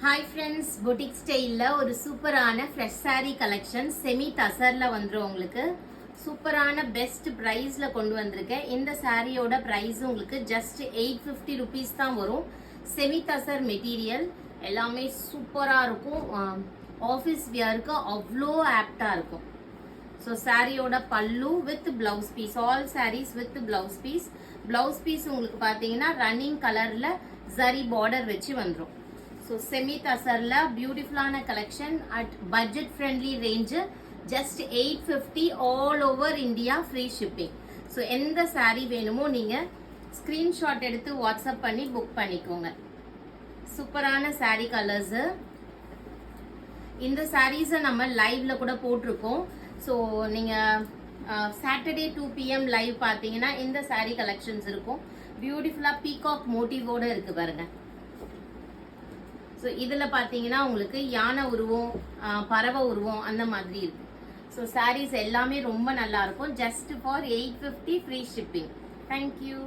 Hi friends, boutique ஸ்டைலில் ஒரு சூப்பரான ஃப்ரெஷ் சாரீ கலெக்ஷன் செமி டசரில் வந்துடும். உங்களுக்கு சூப்பரான பெஸ்ட் ப்ரைஸில் கொண்டு வந்திருக்கேன். இந்த சாரியோட ப்ரைஸ் உங்களுக்கு ஜஸ்ட் 850 ருபீஸ் தான் வரும். செமி டசர் மெட்டீரியல் எல்லாமே சூப்பராக இருக்கும். ஆஃபீஸ் வியருக்கு அவ்வளோ ஆப்டாக இருக்கும். ஸோ சாரியோட பல்லு with blouse piece, all saris with blouse piece. Blouse piece உங்களுக்கு பார்த்தீங்கன்னா ரன்னிங் கலரில் ஜரி பார்டர் வச்சு வந்துடும். ஸோ செமி டசர்ல பியூட்டிஃபுல்லான collection at budget friendly range. Just 850 all over India, free shipping. So எந்த சாரீ வேணுமோ நீங்கள் ஸ்க்ரீன்ஷாட் எடுத்து வாட்ஸ்அப் பண்ணி புக் பண்ணிக்கோங்க. சூப்பரான சாரீ கலர்ஸு. இந்த சாரீஸை நம்ம லைவ்ல கூட போட்டிருக்கோம். ஸோ நீங்கள் சாட்டர்டே 2 PM லைவ் பார்த்தீங்கன்னா இந்த சாரீ கலெக்ஷன்ஸ் இருக்கும். பியூட்டிஃபுல்லாக பீகாக் மோட்டிவோட இருக்கு பாருங்க. ஸோ இதில் பார்த்தீங்கன்னா உங்களுக்கு யானை உருவம், பறவை உருவம் அந்த மாதிரி இருக்கு. ஸோ சாரீஸ் எல்லாமே ரொம்ப நல்லா இருக்கும். Just for 850 free shipping. Thank you.